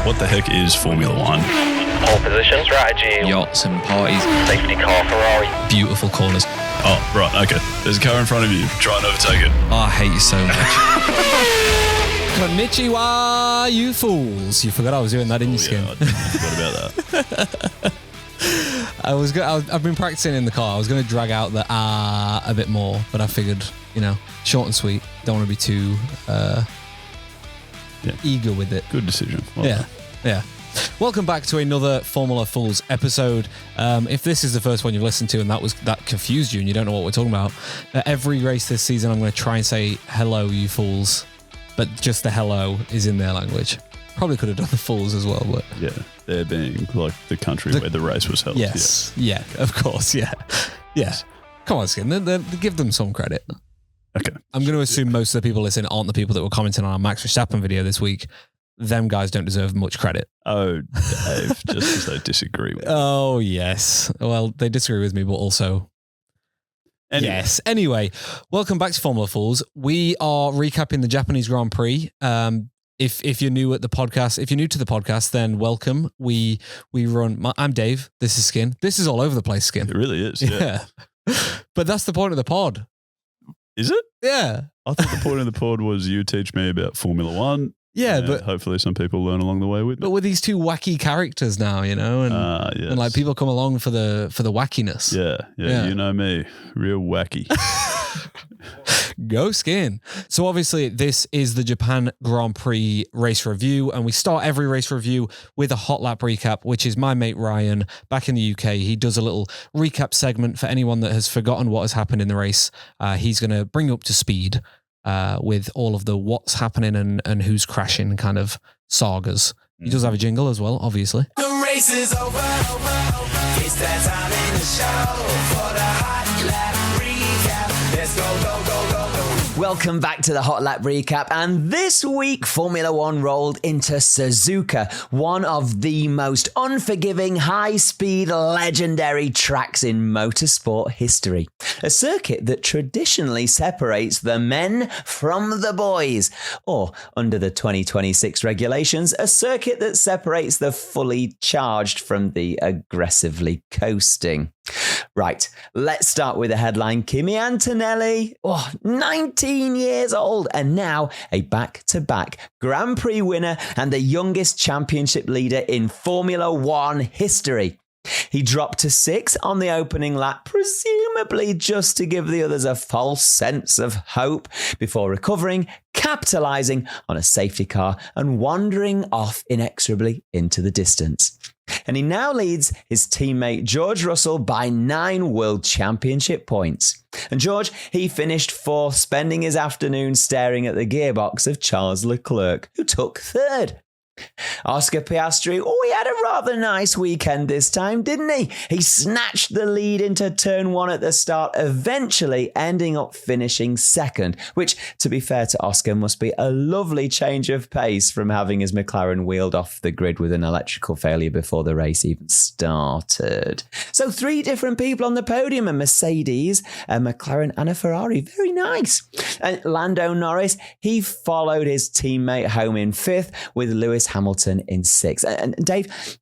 What the heck is Formula One? Pole position, strategy, yachts and parties, safety car, Ferrari. beautiful corners. Oh, right, okay. There's a car in front of you. Try and overtake it. Oh, I hate you so much. Konnichiwa, you fools. You forgot I was doing that, didn't you, Skin? Yeah, I forgot about that. I've been practicing in the car. I was going to drag out the a bit more, but I figured, short and sweet. Don't want to be too eager with it. Good decision. Well Yeah, done. yeah. Welcome back to another Formula Fools episode. If this is the first one you've listened to and that confused you and you don't know what we're talking about, every race this season I'm going to try and say hello, you fools, but just the hello is in their language. Probably could have done the fools as well, but Yeah, there being like the country where the race was held. yes, yeah, of course, yeah. Come on, Skin, give them some credit. Okay. I'm going to assume most of the people listening aren't the people that were commenting on our Max Verstappen video this week. Them guys don't deserve much credit. Oh, Dave, just because they disagree with you. Oh, yes. Well, they disagree with me, but also... Anyway. Yes. Anyway, welcome back to Formula Fools. We are recapping the Japanese Grand Prix. If you're new at the podcast, if you're new to the podcast, then welcome. We run... I'm Dave. This is Skin. This is all over the place, Skin. It really is, yeah. But that's the point of the pod. Is it? Yeah. I thought the point of the pod was you teach me about Formula One. Yeah, and but hopefully some people learn along the way with me. but with these two wacky characters now, and Yes. and like people come along for the wackiness. Yeah, you know me, real wacky. Go Skin. So obviously this is the Japan Grand Prix race review, and we start every race review with a hot lap recap, which is my mate Ryan back in the UK. He does a little recap segment for anyone that has forgotten what has happened in the race. He's going to bring you up to speed with all of the what's happening and who's crashing kind of sagas. He does have a jingle as well, obviously. The race is over. It's that time in the show for the hot lap recap. Let's go. Welcome back to the Hot Lap Recap, and this week Formula One rolled into Suzuka, one of the most unforgiving, high-speed, legendary tracks in motorsport history. A circuit that traditionally separates the men from the boys, or under the 2026 regulations, a circuit that separates the fully charged from the aggressively coasting. Right, let's start with the headline. Kimi Antonelli, 19 years old, and now a back-to-back Grand Prix winner and the youngest championship leader in Formula One history. He dropped to 6th on the opening lap, presumably just to give the others a false sense of hope, before recovering, capitalising on a safety car and wandering off inexorably into the distance. And he now leads his teammate George Russell by 9 World Championship points. And George, he finished 4th, spending his afternoon staring at the gearbox of Charles Leclerc, who took 3rd. Oscar Piastri, he had a rather nice weekend this time, didn't he? He snatched the lead into turn 1 at the start, eventually ending up finishing 2nd, which, to be fair to Oscar, must be a lovely change of pace from having his McLaren wheeled off the grid with an electrical failure before the race even started. So 3 different people on the podium, a Mercedes, a McLaren and a Ferrari. Very nice. And Lando Norris, he followed his teammate home in 5th with Lewis Hamilton in 6th. And Dave,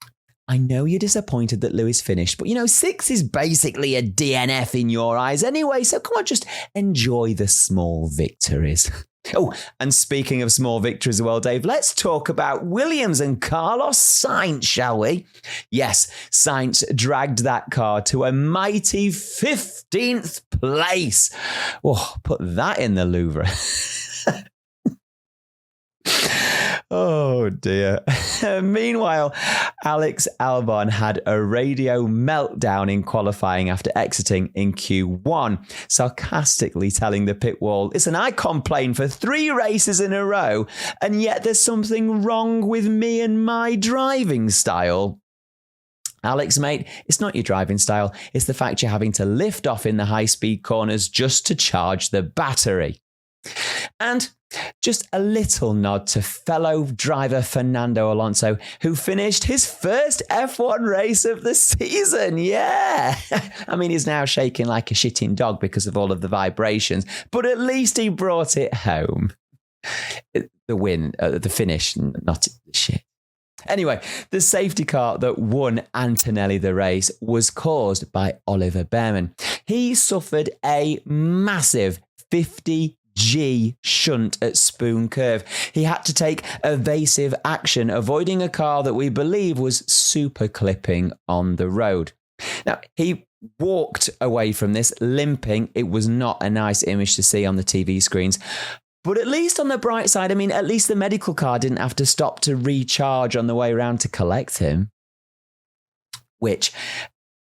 I know you're disappointed that Lewis finished, but 6 is basically a DNF in your eyes anyway, so come on, just enjoy the small victories. Oh, and speaking of small victories as well, Dave, let's talk about Williams and Carlos Sainz, shall we? Yes, Sainz dragged that car to a mighty 15th place. Put that in the Louvre. Oh dear. Meanwhile, Alex Albon had a radio meltdown in qualifying after exiting in Q1, sarcastically telling the pit wall, "Listen, I complained for 3 races in a row, and yet there's something wrong with me and my driving style." Alex, mate, it's not your driving style. It's the fact you're having to lift off in the high-speed corners just to charge the battery. And just a little nod to fellow driver Fernando Alonso, who finished his first F1 race of the season. Yeah. I mean, he's now shaking like a shitting dog because of all of the vibrations, but at least he brought it home. The win, the finish, not shit. Anyway, the safety car that won Antonelli the race was caused by Oliver Bearman. He suffered a massive 50G shunt at Spoon Curve. He had to take evasive action, avoiding a car that we believe was super clipping on the road. Now, he walked away from this limping. It was not a nice image to see on the TV screens. But at least on the bright side, at least the medical car didn't have to stop to recharge on the way around to collect him. Which,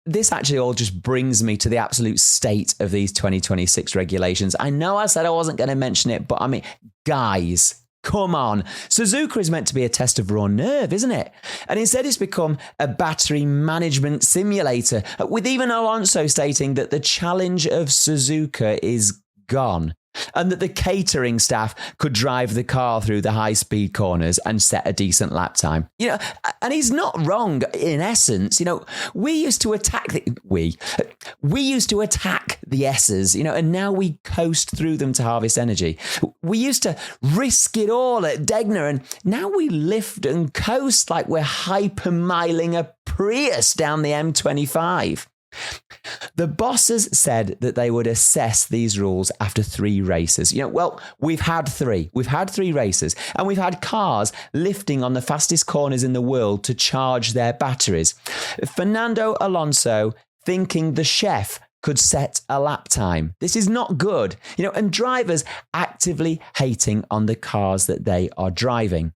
this actually all just brings me to the absolute state of these 2026 regulations. I know I said I wasn't going to mention it, but guys, come on. Suzuka is meant to be a test of raw nerve, isn't it? And instead it's become a battery management simulator, with even Alonso stating that the challenge of Suzuka is gone, and that the catering staff could drive the car through the high-speed corners and set a decent lap time. And he's not wrong in essence. We used to attack we used to attack the S's, and now we coast through them to harvest energy. We used to risk it all at Degner, and now we lift and coast like we're hypermiling a Prius down the M25. The bosses said that they would assess these rules after 3 races. We've had 3. We've had 3 races, and we've had cars lifting on the fastest corners in the world to charge their batteries. Fernando Alonso thinking the chef could set a lap time. This is not good. And drivers actively hating on the cars that they are driving.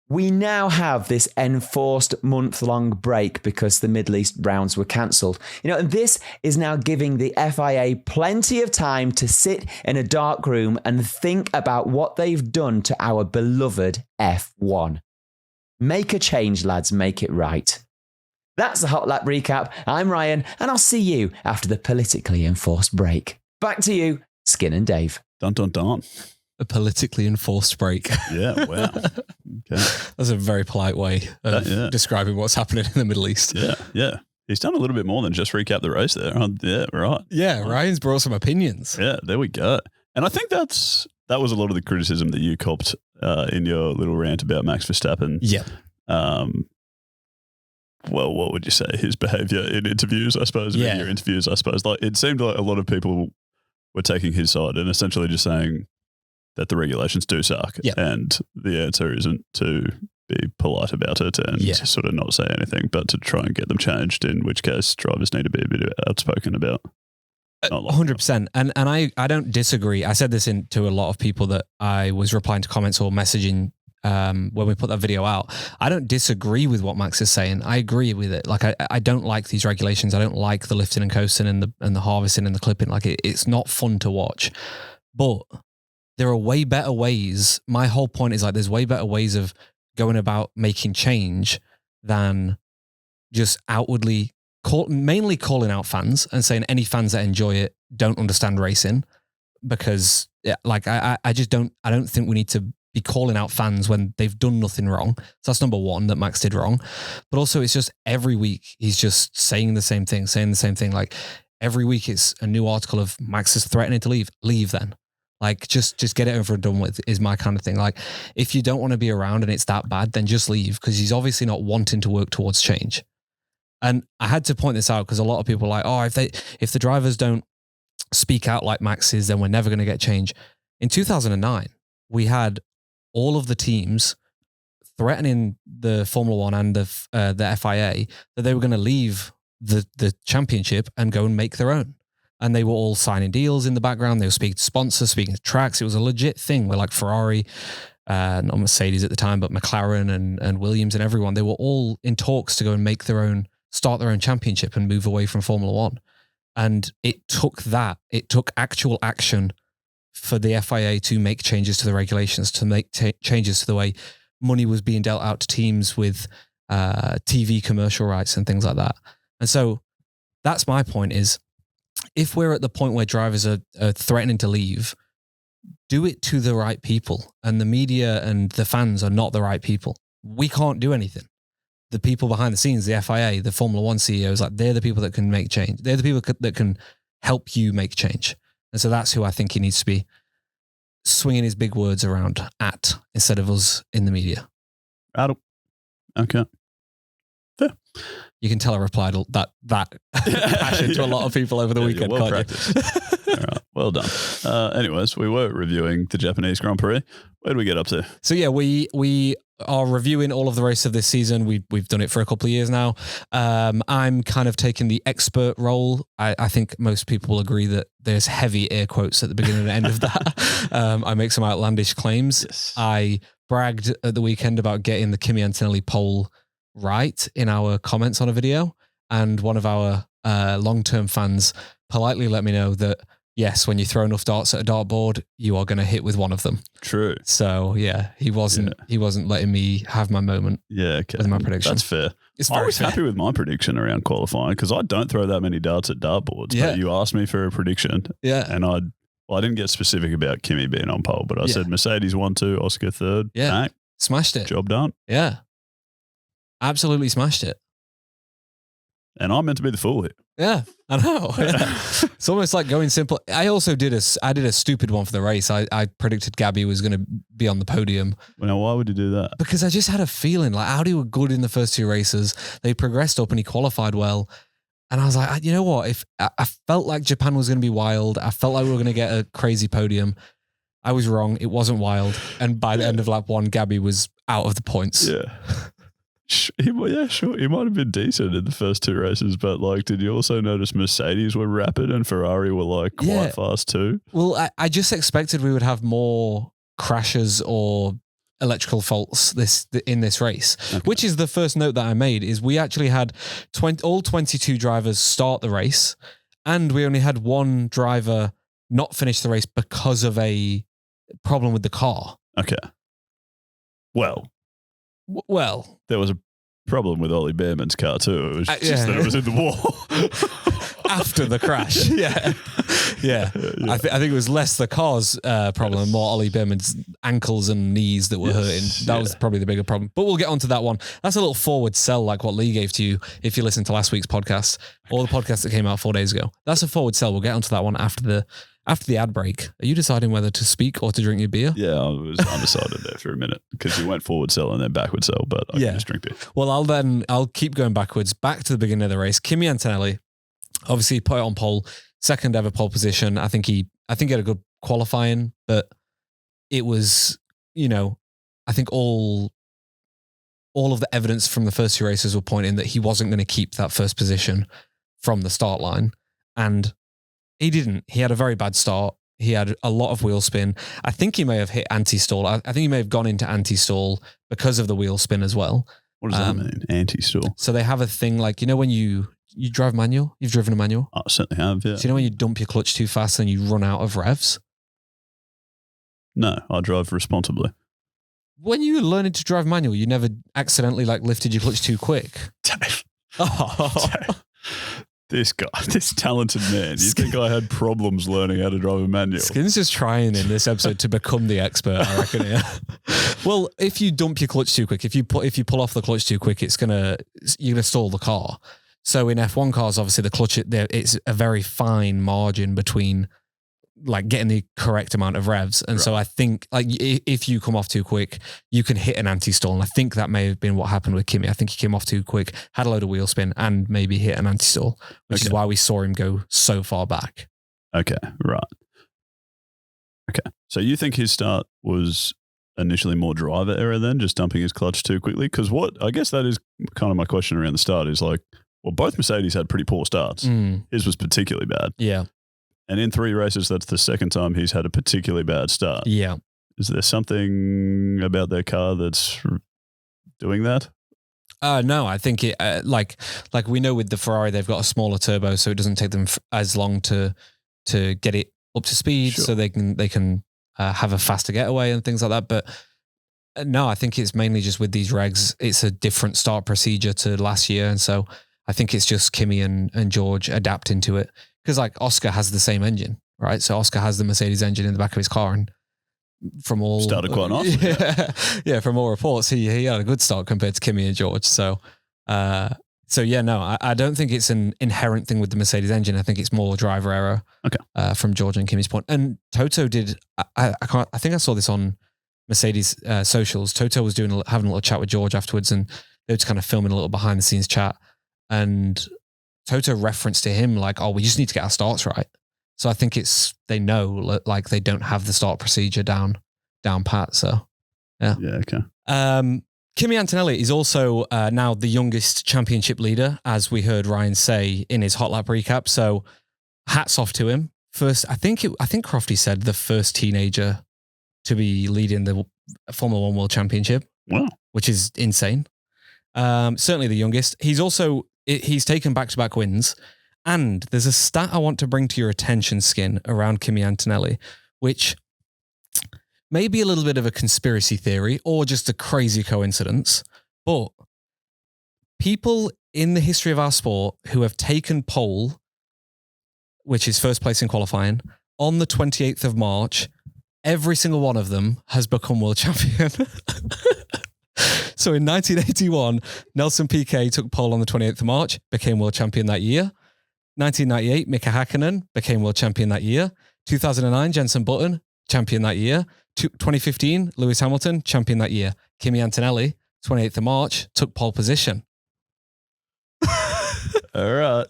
We now have this enforced month-long break because the Middle East rounds were cancelled. And this is now giving the FIA plenty of time to sit in a dark room and think about what they've done to our beloved F1. Make a change, lads. Make it right. That's the Hot Lap Recap. I'm Ryan, and I'll see you after the politically enforced break. Back to you, Skin and Dave. Dun, dun, dun. A politically enforced break. Yeah, wow. Okay. That's a very polite way of describing what's happening in the Middle East. Yeah. He's done a little bit more than just recap the race there. Yeah, right. Yeah, Ryan's brought some opinions. Yeah, there we go. And I think that was a lot of the criticism that you copped in your little rant about Max Verstappen. Yeah. Well, what would you say? His behaviour in interviews, I suppose. Yeah. Media interviews, I suppose. Like, it seemed like a lot of people were taking his side and essentially just saying that the regulations do suck. Yeah. And the answer isn't to be polite about it and sort of not say anything, but to try and get them changed, in which case drivers need to be a bit outspoken about. 100%. And I don't disagree. I said this to a lot of people that I was replying to comments or messaging when we put that video out. I don't disagree with what Max is saying. I agree with it. Like, I don't like these regulations. I don't like the lifting and coasting and the harvesting and the clipping. Like, it's not fun to watch. But there are way better ways. My whole point is, like, there's way better ways of going about making change than just outwardly mainly calling out fans and saying any fans that enjoy it don't understand racing, because I don't think we need to be calling out fans when they've done nothing wrong. So that's number one, that Max did wrong. But also, it's just every week he's just saying the same thing. Like, every week it's a new article of Max is threatening to leave then. Like, just get it over and done with is my kind of thing. Like, if you don't want to be around and it's that bad, then just leave, because he's obviously not wanting to work towards change. And I had to point this out because a lot of people are like, oh, if the drivers don't speak out like Max is, then we're never going to get change. In 2009, we had all of the teams threatening the Formula One and the FIA that they were going to leave the championship and go and make their own. And they were all signing deals in the background. They were speaking to sponsors, speaking to tracks. It was a legit thing where, like, Ferrari, not Mercedes at the time, but McLaren and Williams and everyone, they were all in talks to go and start their own championship and move away from Formula One. And it took actual action for the FIA to make changes to the regulations, to make changes to the way money was being dealt out to teams with TV commercial rights and things like that. And so that's my point is, if we're at the point where drivers are threatening to leave, do it to the right people. And the media and the fans are not the right people. We can't do anything. The people behind the scenes, the FIA, the Formula One CEOs, like, they're the people that can make change. They're the people that can help you make change. And so that's who I think he needs to be swinging his big words around at, instead of us in the media. Adam. Okay. You can tell I replied that passion to a lot of people over the weekend. Well can't practiced. you? All right, well done. Anyways, we were reviewing the Japanese Grand Prix. Where did we get up to? So yeah, we are reviewing all of the races of this season. We've done it for a couple of years now. I'm kind of taking the expert role. I think most people will agree that there's heavy air quotes at the beginning and end of that. I make some outlandish claims. Yes. I bragged at the weekend about getting the Kimi Antonelli pole right in our comments on a video, and one of our long-term fans politely let me know that yes, when you throw enough darts at a dartboard, you are going to hit with one of them. True. So yeah, he wasn't letting me have my moment. Yeah, okay. With my prediction. That's fair. It's I very was fair. happy with my prediction around qualifying because I don't throw that many darts at dartboards. Yeah. But you asked me for a prediction, Yeah, and I didn't get specific about Kimi being on pole, but I said Mercedes 1-2, Oscar 3rd. Yeah. Bang, smashed it. job done. Yeah, absolutely smashed it. And I'm meant to be the fool here. Yeah, I know. Yeah. It's almost like going simple. I also did a stupid one for the race. I predicted Gabby was going to be on the podium Well, now, why would you do that? because I just had a feeling like Audi were good in the first two races. They progressed up and he qualified well. And I was like, you know what? If I felt like Japan was going to be wild, I felt like we were going to get a crazy podium. I was wrong. It wasn't wild. And by the end of lap one, Gabby was out of the points. Yeah. Yeah, sure. He might have been decent in the first two races, but like, did you also notice Mercedes were rapid and Ferrari were like quite fast too? Well, I just expected we would have more crashes or electrical faults in this race, which is the first note that I made is we actually had all 22 drivers start the race and we only had one driver not finish the race because of a problem with the car. Okay. Well, there was a problem with Ollie Bearman's car too. It was just that it was in the wall. After the crash. Yeah. I think it was less the car's problem and more Ollie Bearman's ankles and knees that were hurting. That was probably the bigger problem. But we'll get onto that one. That's a little forward sell like what Lee gave to you if you listen to last week's podcast or the podcast that came out 4 days ago. That's a forward sell. We'll get onto that one after the ad break. Are you deciding whether to speak or to drink your beer? Yeah, I was undecided there for a minute because you went forward sell and then backward sell, but I can just drink beer. Well, I'll keep going backwards, back to the beginning of the race. Kimi Antonelli, obviously put it on pole, second ever pole position. I think he had a good qualifying, but it was, I think all of the evidence from the first two races were pointing that he wasn't going to keep that first position from the start line. And he didn't. He had a very bad start. He had a lot of wheel spin. I think he may have hit anti-stall. I think he may have gone into anti-stall because of the wheel spin as well. What does that mean? Anti-stall? So they have a thing like, when you drive manual, you've driven a manual? I certainly have, yeah. So when you dump your clutch too fast and you run out of revs? No, I drive responsibly. When you were learning to drive manual, you never accidentally lifted your clutch too quick. Dave. Oh. Dave. This guy, this talented man. You think I had problems learning how to drive a manual? Skin's just trying in this episode to become the expert, I reckon. Yeah. Well, if you dump your clutch too quick, if you pull off the clutch too quick, you're gonna stall the car. So in F1 cars, obviously the clutch, it's a very fine margin between getting the correct amount of revs. And so I think if you come off too quick, you can hit an anti-stall. And I think that may have been what happened with Kimi. I think he came off too quick, had a load of wheel spin and maybe hit an anti-stall, which is why we saw him go so far back. Okay, right. Okay. So you think his start was initially more driver error then, just dumping his clutch too quickly? Because I guess that is kind of my question around the start is both Mercedes had pretty poor starts. His was particularly bad. Yeah. And in 3 races, that's the second time he's had a particularly bad start. Yeah. Is there something about their car that's doing that? No, I think it like we know with the Ferrari, they've got a smaller turbo, so it doesn't take them as long to get it up to speed, so they can have a faster getaway and things like that. But no, I think it's mainly just with these regs, it's a different start procedure to last year, and so I think it's just Kimi and George adapting to it. Because Oscar has the same engine, right? So Oscar has the Mercedes engine in the back of his car, and from all started quite nice. Yeah, from all reports, he had a good start compared to Kimi and George. So, I don't think it's an inherent thing with the Mercedes engine. I think it's more driver error. Okay. From George and Kimi's point. And Toto did. I think I saw this on Mercedes socials. Toto was having a little chat with George afterwards, and they were just kind of filming a little behind the scenes chat, and Toto referenced to him like, "Oh, we just need to get our starts right." So I think they know like they don't have the start procedure down pat. So yeah, okay. Kimi Antonelli is also now the youngest championship leader, as we heard Ryan say in his hot lap recap. So hats off to him. First, I think Crofty said the first teenager to be leading the Formula One World Championship. Wow, which is insane. Certainly the youngest. He's taken back-to-back wins. And there's a stat I want to bring to your attention, Skin, around Kimi Antonelli, which may be a little bit of a conspiracy theory or just a crazy coincidence, but people in the history of our sport who have taken pole, which is first place in qualifying, on the 28th of March, every single one of them has become world champion. So in 1981, Nelson Piquet took pole on the 28th of March, became world champion that year. 1998, Mika Hakkinen became world champion that year. 2009, Jenson Button, champion that year. 2015, Lewis Hamilton, champion that year. Kimi Antonelli, 28th of March, took pole position. All right.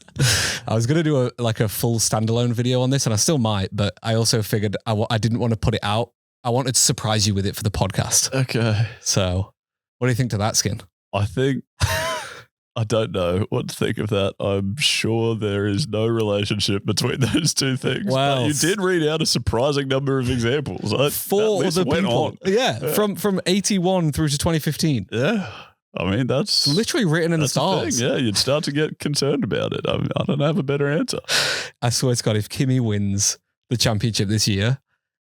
I was going to do a full standalone video on this, and I still might, but I also figured I didn't want to put it out. I wanted to surprise you with it for the podcast. Okay. So what do you think to that, Skin? I think... I don't know what to think of that. I'm sure there is no relationship between those two things. Well, but you did read out a surprising number of examples. Four other people. Yeah, from 81 through to 2015. Yeah. I mean, that's literally written in the stars. Yeah, you'd start to get concerned about it. I don't have a better answer. I swear to God, if Kimi wins the championship this year,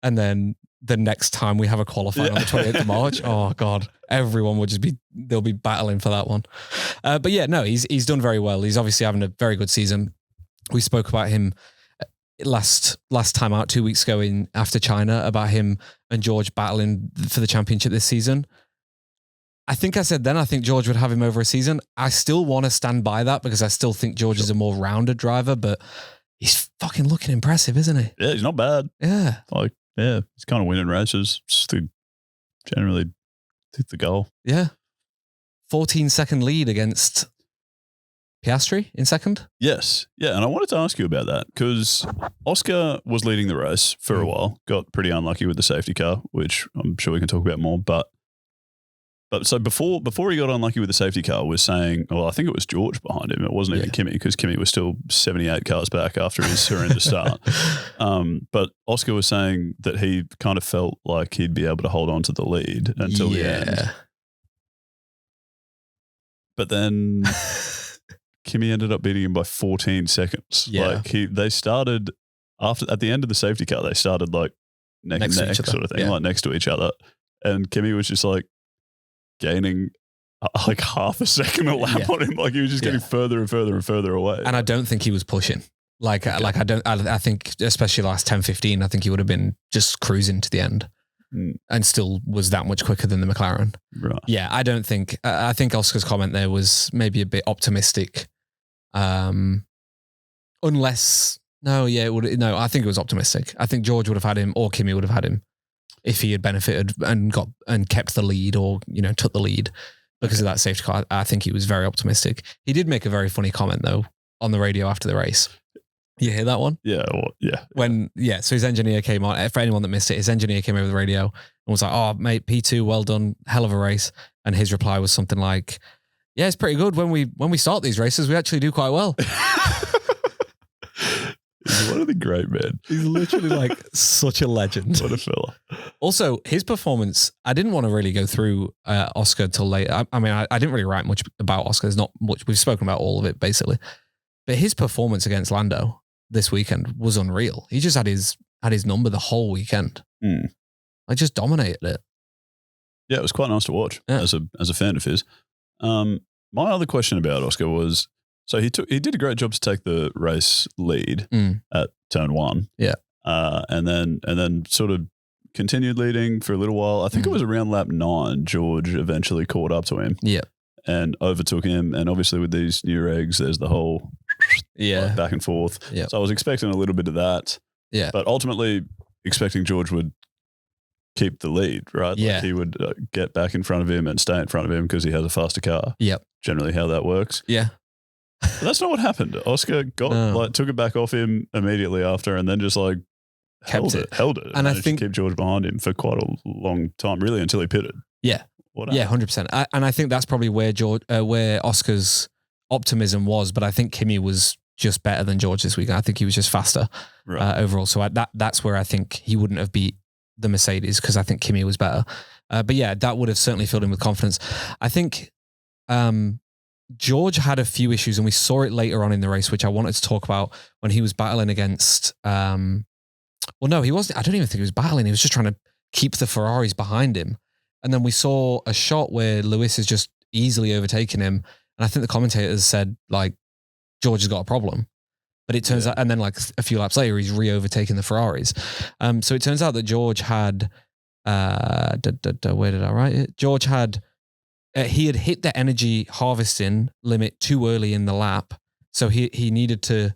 and then the next time we have a qualifying on the 28th of March, oh God, everyone would they'll be battling for that one. But yeah, no, he's done very well. He's obviously having a very good season. We spoke about him last time out 2 weeks ago after China, about him and George battling for the championship this season. I think I said then I think George would have him over a season. I still want to stand by that because I still think George is a more rounded driver, but he's fucking looking impressive, isn't he? Yeah, he's not bad. Yeah. Yeah, he's kind of winning races. Just to generally hit the goal. Yeah. 14-second lead against Piastri in second. Yes. Yeah, and I wanted to ask you about that because Oscar was leading the race for a while, got pretty unlucky with the safety car, which I'm sure we can talk about more. But so before he got unlucky with the safety car, was saying, well, I think it was George behind him. It wasn't even Kimi because Kimi was still 78 cars back after his horrendous start. But Oscar was saying that he kind of felt like he'd be able to hold on to the lead until the end. But then Kimi ended up beating him by 14 seconds. Yeah. They started at the end of the safety car, they started like neck and neck sort of thing, like next to each other. And Kimi was just like gaining like half a second a lap on him. Like he was just getting further and further and further away. And I don't think he was pushing. I think especially last 10, 15, I think he would have been just cruising to the end and still was that much quicker than the McLaren. Right. Yeah, I think Oscar's comment there was maybe a bit optimistic. I think it was optimistic. I think George would have had him or Kimi would have had him if he had benefited and kept the lead or, took the lead because of that safety car. I think he was very optimistic. He did make a very funny comment though on the radio after the race. You hear that one? Yeah. Well, so his engineer came on. For anyone that missed it, his engineer came over the radio and was like, "Oh, mate, P2, well done, hell of a race." And his reply was something like, "Yeah, it's pretty good. When we start these races, we actually do quite well." He's one of the great men. He's literally like such a legend. What a fella. Also, his performance, I didn't want to really go through Oscar till late. I didn't really write much about Oscar. There's not much. We've spoken about all of it basically. But his performance against Lando this weekend was unreal. He just had his number the whole weekend. I just dominated it. Yeah, it was quite nice to watch as a fan of his. My other question about Oscar was, so he did a great job to take the race lead at turn 1. Yeah. And then sort of continued leading for a little while. I think it was around lap 9, George eventually caught up to him. Yeah. And overtook him. And obviously with these new regs, there's the whole back and forth. Yeah. So I was expecting a little bit of that. Yeah. But ultimately expecting George would keep the lead, right? Yeah. Like he would get back in front of him and stay in front of him because he has a faster car. Yep. Generally how that works. Yeah. But that's not what happened. Oscar took it back off him immediately after and then just like held it. And I think keep George behind him for quite a long time, really, until he pitted. Yeah. What Yeah, 100%. And I think that's probably where Oscar's optimism was, but I think Kimi was just better than George this week. I think he was just faster overall. So that's where I think he wouldn't have beat the Mercedes because I think Kimi was better. But yeah, that would have certainly filled him with confidence. I think George had a few issues and we saw it later on in the race, which I wanted to talk about when he was battling against... well, no, he wasn't. I don't even think he was battling. He was just trying to keep the Ferraris behind him. And then we saw a shot where Lewis is just easily overtaking him. And I think the commentators said, like, George has got a problem. But it turns out, and then like a few laps later, he's re-overtaking the Ferraris. So it turns out that George had, where did I write it? George had, he had hit the energy harvesting limit too early in the lap. So he needed to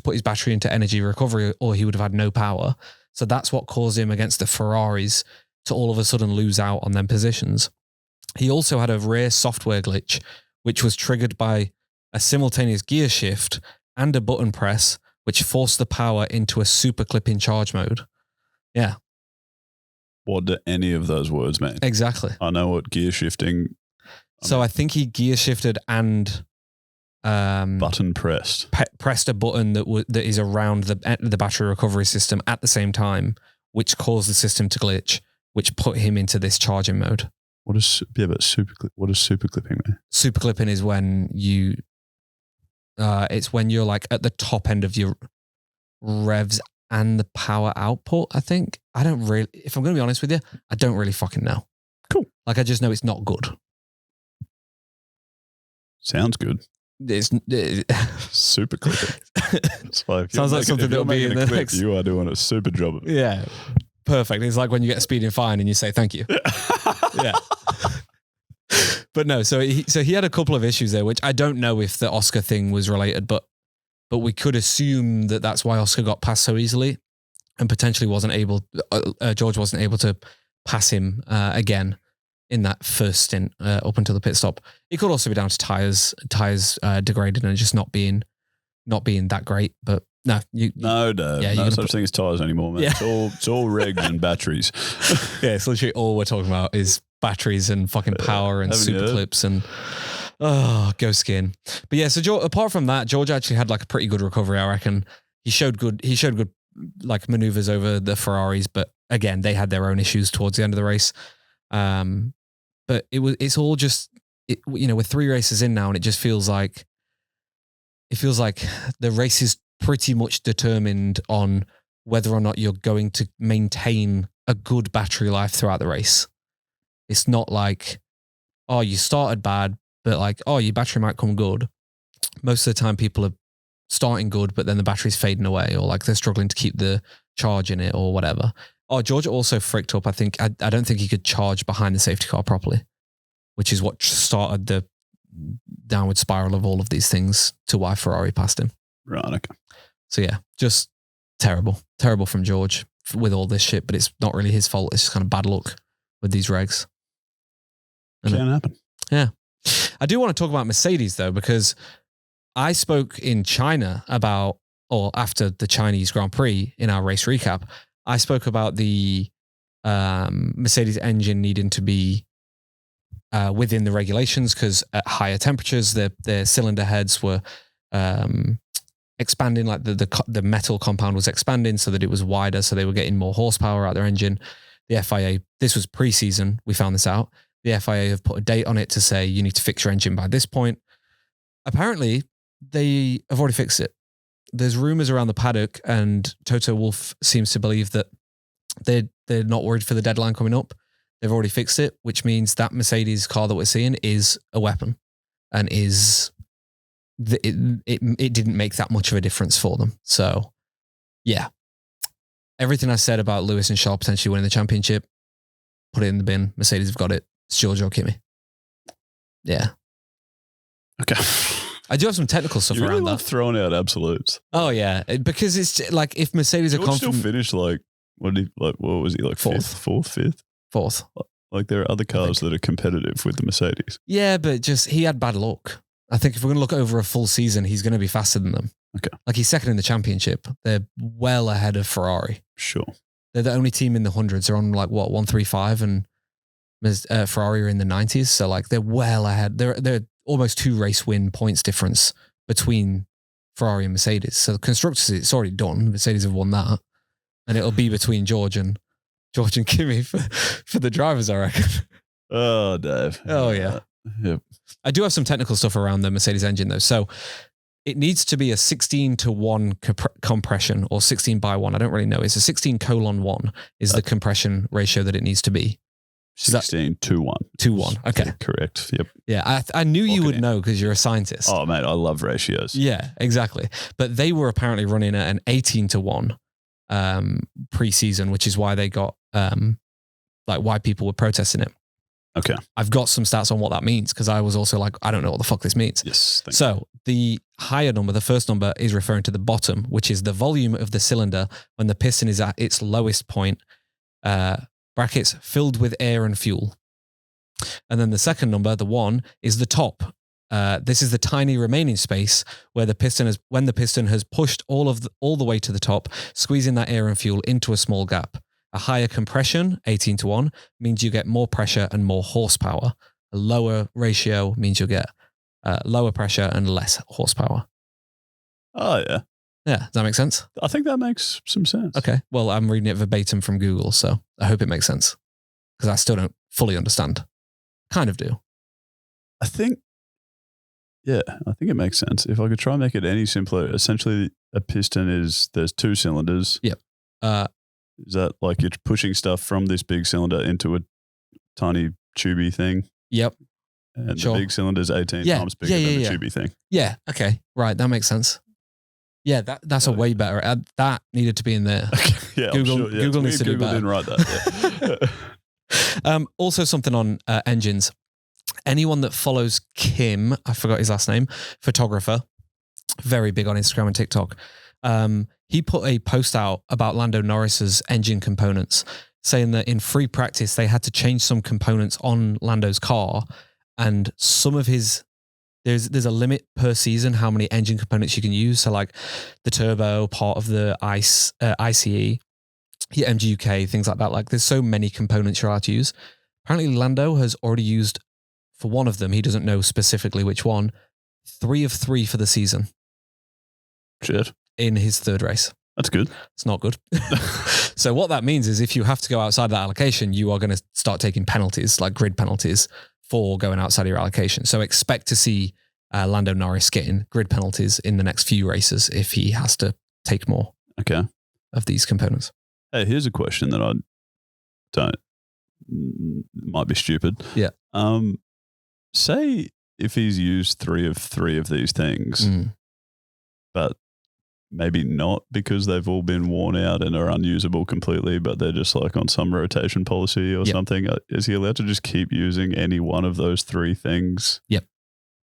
put his battery into energy recovery or he would have had no power. So that's what caused him against the Ferraris to all of a sudden lose out on them positions. He also had a rare software glitch, which was triggered by a simultaneous gear shift and a button press, which forced the power into a super clip in charge mode. Yeah. What do any of those words mean? Exactly. I know what gear shifting... I think he gear shifted and... button pressed. Pressed a button that is around the battery recovery system at the same time, which caused the system to glitch, which put him into this charging mode. What is super clipping mean? Super clipping is when you, it's when you're like at the top end of your revs and the power output. I think if I'm going to be honest with you, I don't really fucking know. Cool. Like I just know it's not good. Sounds good. It's super clipping. Sounds like something that'll be in the next. You are doing a super job of it. Yeah. Perfect. It's like when you get a speeding fine and you say thank you. Yeah. But no, so he had a couple of issues there, which I don't know if the Oscar thing was related, but we could assume that that's why Oscar got past so easily and potentially George wasn't able to pass him again in that first stint up until the pit stop. It could also be down to tires degraded and just not being that great, but no, no such thing as tires anymore, man. Yeah. It's all regs and batteries. Yeah, it's literally all we're talking about is batteries and fucking power and super clips and go skin. But yeah, so apart from that, George actually had like a pretty good recovery, I reckon. He showed good like maneuvers over the Ferraris, but again, they had their own issues towards the end of the race. But it's all just we're 3 races in now and it just feels like the race is pretty much determined on whether or not you're going to maintain a good battery life throughout the race. It's not like, oh, you started bad, but like, oh, your battery might come good. Most of the time people are starting good, but then the battery's fading away or like they're struggling to keep the charge in it or whatever. Oh, George also fricked up. I think, I don't think he could charge behind the safety car properly, which is what started the downward spiral of all of these things to why Ferrari passed him. Right, okay. So yeah, just terrible from George with all this shit, but it's not really his fault. It's just kind of bad luck with these regs. Can happen. Yeah. I do want to talk about Mercedes though, because I spoke in China after the Chinese Grand Prix in our race recap, I spoke about the Mercedes engine needing to be within the regulations because at higher temperatures, their cylinder heads were expanding, like the metal compound was expanding so that it was wider, so they were getting more horsepower out their engine. The FIA, this was pre-season, we found this out. The FIA have put a date on it to say you need to fix your engine by this point. Apparently, they have already fixed it. There's rumors around the paddock, and Toto Wolff seems to believe that they're not worried for the deadline coming up. They've already fixed it, which means that Mercedes car that we're seeing is a weapon, and it didn't make that much of a difference for them. So, yeah, everything I said about Lewis and Charles potentially winning the championship, put it in the bin. Mercedes have got it. It's George or Kimi. Yeah. Okay. I do have some technical stuff you really around love that. throwing out absolutes. Oh yeah, because it's like if Mercedes are George confident, still finished like What was he like? Fifth? Fourth. Like there are other cars that are competitive with the Mercedes. Yeah, but just he had bad luck. I think if we're going to look over a full season, he's going to be faster than them. Okay. Like he's second in the championship. They're well ahead of Ferrari. Sure. They're the only team in the hundreds. They're on like what 135, and Ferrari are in the 90s. So like they're well ahead. They're almost 2 race win points difference between Ferrari and Mercedes. So the constructors, it's already done. Mercedes have won that, and it'll be between George and Kimi for the drivers, I reckon. Oh, Dave. Oh yeah. Yep. I do have some technical stuff around the Mercedes engine though. So it needs to be a 16:1 compression or 16:1. I don't really know. It's a 16:1 is the compression ratio that it needs to be. 16:1. 2:1. Okay. Correct. Yep. Yeah. I knew you would know because you're a scientist. Oh, mate, I love ratios. Yeah, exactly. But they were apparently running at an 18:1 pre-season, which is why they got like why people were protesting it. Okay. I've got some stats on what that means because I was also like, I don't know what the fuck this means. Yes. So the higher number, the first number, is referring to the bottom, which is the volume of the cylinder when the piston is at its lowest point, brackets filled with air and fuel. And then the second number, the 1, is the top. This is the tiny remaining space where when the piston has pushed all the way to the top, squeezing that air and fuel into a small gap. A higher compression, 18:1, means you get more pressure and more horsepower. A lower ratio means you'll get lower pressure and less horsepower. Oh, yeah. Yeah, does that make sense? I think that makes some sense. Okay, well, I'm reading it verbatim from Google, so I hope it makes sense. Because I still don't fully understand. Kind of do. I think it makes sense. If I could try and make it any simpler, essentially a piston there's 2 cylinders. Yep. Is that like you're pushing stuff from this big cylinder into a tiny tubey thing? Yep. And Sure. the big cylinder's 18 times bigger than the tubey thing. Yeah, okay. Right, that makes sense. Yeah, that's a way better. That needed to be in there. Yeah, Google, I'm sure, Google needs to do Google better. didn't write that. Yeah. Also something on engines. Anyone that follows Kim, I forgot his last name, photographer, very big on Instagram and TikTok. He put a post out about Lando Norris's engine components, saying that in free practice, they had to change some components on Lando's car, and some of there's a limit per season how many engine components you can use. So like the turbo, part of the ICE, your MGUK, things like that. Like there's so many components you're allowed to use. Apparently Lando has already used, for one of them, he doesn't know specifically which one, 3 of 3 for the season. Shit. In his 3rd race. That's good. It's not good. So what that means is if you have to go outside that allocation, you are going to start taking penalties, like grid penalties, for going outside of your allocation. So expect to see Lando Norris getting grid penalties in the next few races if he has to take more of these components. Hey, here's a question that might be stupid. Yeah. Say if he's used 3 of 3 of these things, but maybe not because they've all been worn out and are unusable completely, but they're just like on some rotation policy or something. Is he allowed to just keep using any one of those 3 things? Yep.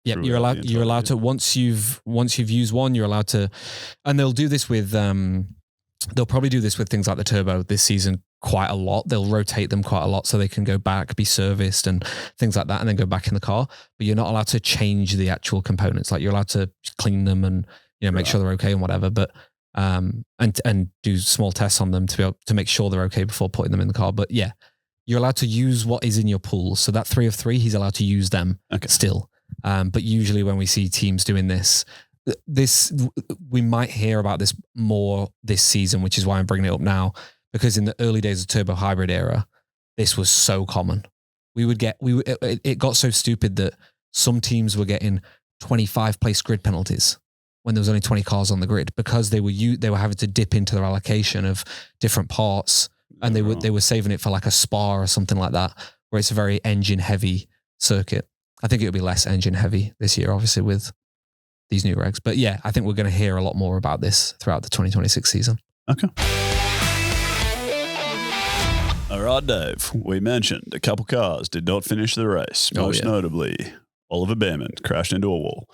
Yep. You're allowed to, once you've used one, you're allowed to, and they'll do this with, they'll probably do this with things like the turbo this season quite a lot. They'll rotate them quite a lot so they can go back, be serviced and things like that, and then go back in the car. But you're not allowed to change the actual components. Like you're allowed to clean them and make sure they're okay and whatever. But and do small tests on them to be able to make sure they're okay before putting them in the car. But yeah, you're allowed to use what is in your pool. So that 3 of 3, he's allowed to use them still. But usually when we see teams doing this, we might hear about this more this season, which is why I'm bringing it up now. Because in the early days of turbo hybrid era, this was so common. It got so stupid that some teams were getting 25 place grid penalties when there was only 20 cars on the grid because they were having to dip into their allocation of different parts, and they were saving it for like a Spa or something like that, where it's a very engine heavy circuit. I think it'll be less engine heavy this year, obviously with these new regs. But yeah, I think we're going to hear a lot more about this throughout the 2026 season. Okay. All right, Dave. We mentioned a couple cars did not finish the race. Most notably, Oliver Bearman crashed into a wall.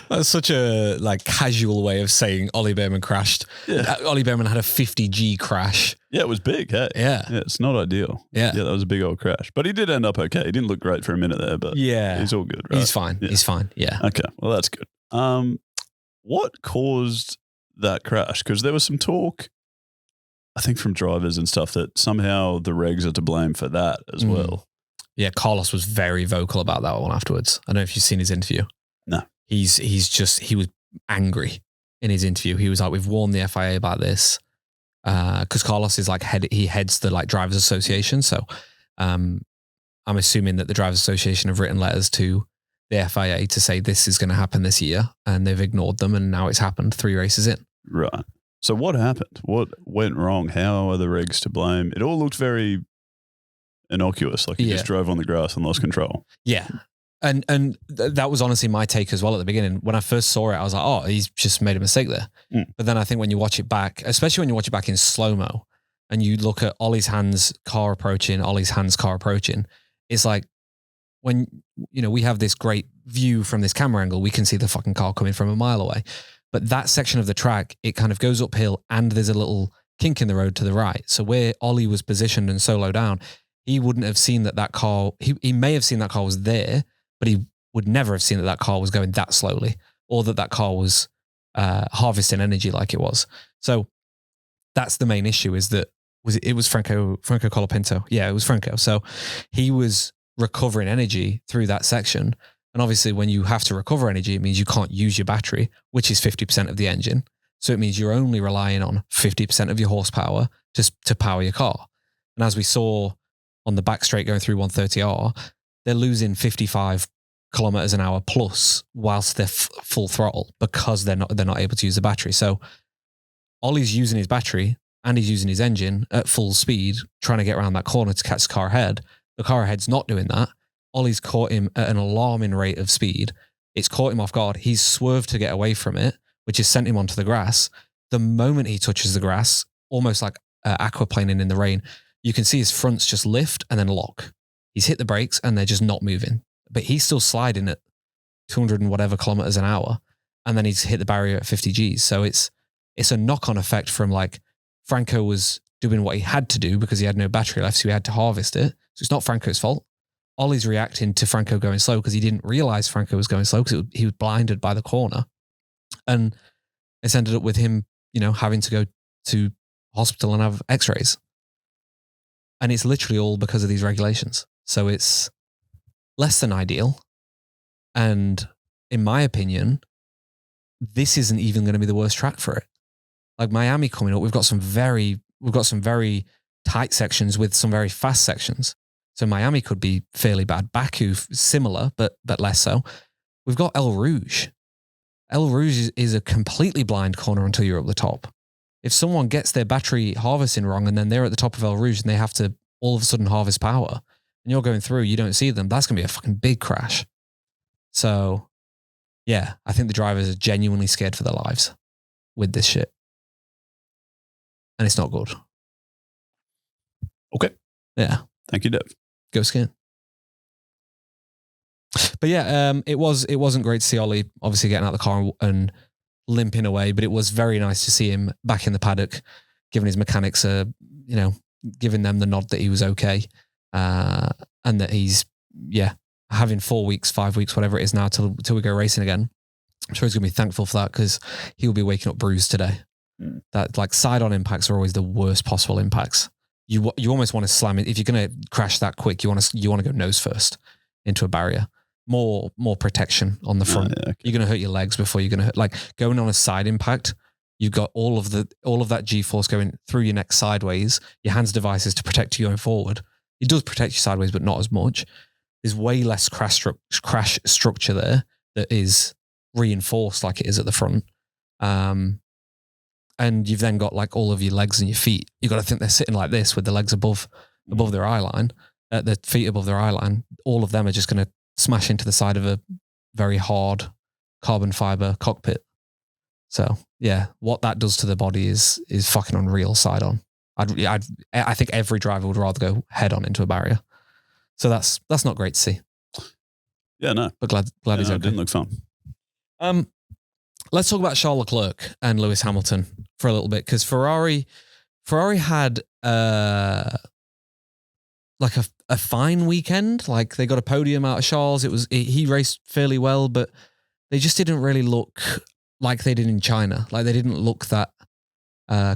That's such a like casual way of saying Ollie Bearman crashed. Yeah. Ollie Bearman had a 50G crash. Yeah, it was big. Hey? Yeah. It's not ideal. Yeah. Yeah, that was a big old crash. But he did end up okay. He didn't look great for a minute there, but Yeah. he's all good, right? He's fine. Yeah. He's fine. Yeah. Okay, well, that's good. What caused that crash? Because there was some talk, I think, from drivers and stuff that somehow the regs are to blame for that as well. Yeah, Carlos was very vocal about that one afterwards. I don't know if you've seen his interview. No. He was angry in his interview. He was like, we've warned the FIA about this. Because Carlos is like he heads the like drivers association. So I'm assuming that the drivers association have written letters to the FIA to say this is going to happen this year, and they've ignored them, and now it's happened 3 races in. Right. So what happened? What went wrong? How are the regs to blame? It all looked very innocuous, like he just drove on the grass and lost control. Yeah. And that was honestly my take as well at the beginning. When I first saw it, I was like, oh, he's just made a mistake there. But then I think when you watch it back, especially when you watch it back in slow-mo, and you look at Ollie's hands car approaching, it's like when, you know, we have this great view from this camera angle, we can see the fucking car coming from a mile away. But that section of the track, it kind of goes uphill and there's a little kink in the road to the right. So where Ollie was positioned and so low down, he wouldn't have seen that car, he may have seen that car was there, but he would never have seen that car was going that slowly, or that car was harvesting energy like it was. So that's the main issue, is that it was Franco Colapinto. Yeah, it was Franco. So he was recovering energy through that section. And obviously when you have to recover energy, it means you can't use your battery, which is 50% of the engine. So it means you're only relying on 50% of your horsepower to power your car. And as we saw on the back straight going through 130R, they're losing 55 kilometers an hour plus whilst they're full throttle, because they're not able to use the battery. So Ollie's using his battery and he's using his engine at full speed, trying to get around that corner to catch the car ahead. The car ahead's not doing that. Ollie's caught him at an alarming rate of speed. It's caught him off guard. He's swerved to get away from it, which has sent him onto the grass. The moment he touches the grass, almost like aquaplaning in the rain, you can see his fronts just lift and then lock. He's hit the brakes and they're just not moving. But he's still sliding at 200 and whatever kilometers an hour. And then he's hit the barrier at 50 Gs. So it's a knock-on effect from like Franco was doing what he had to do because he had no battery left, so he had to harvest it. So it's not Franco's fault. Ollie's reacting to Franco going slow because he didn't realize Franco was going slow because he was blinded by the corner. And it's ended up with him, you know, having to go to hospital and have x-rays. And it's literally all because of these regulations. So it's less than ideal. And in my opinion, this isn't even going to be the worst track for it. Like Miami coming up, we've got some very tight sections with some very fast sections. So Miami could be fairly bad. Baku, similar, but less so. We've got El Rouge. El Rouge is a completely blind corner until you're up the top. If someone gets their battery harvesting wrong and then they're at the top of El Rouge and they have to all of a sudden harvest power and you're going through, you don't see them, that's going to be a fucking big crash. So, yeah, I think the drivers are genuinely scared for their lives with this shit. And it's not good. Okay. Yeah. Thank you, Dev. Go skiing. But yeah, it wasn't great to see Ollie obviously getting out of the car and limping away, but it was very nice to see him back in the paddock, giving his mechanics giving them the nod that he was okay. And that he's, having 4 weeks, 5 weeks, whatever it is now till we go racing again. I'm sure he's going to be thankful for that because he'll be waking up bruised today. That like side-on impacts are always the worst possible impacts. You almost want to slam it. If you're going to crash that quick, you want to go nose first into a barrier. More protection on the front. Yeah, okay. You're going to hurt your legs before you're going to hurt. Like going on a side impact, you've got all of that G-force going through your neck sideways. Your hands devices to protect you going forward. It does protect you sideways, but not as much. There's way less crash structure there that is reinforced like it is at the front. And you've then got like all of your legs and your feet. You've got to think they're sitting like this with the legs above their eye line, the feet above their eye line. All of them are just going to smash into the side of a very hard carbon fiber cockpit. So yeah, what that does to the body is fucking unreal side on. I think every driver would rather go head on into a barrier. So that's not great to see. Yeah, no. But glad he's okay. It didn't look fun. let's talk about Charles Leclerc and Lewis Hamilton for a little bit, because Ferrari had like a fine weekend. Like they got a podium out of Charles. He raced fairly well, but they just didn't really look like they did in China. Like they didn't look that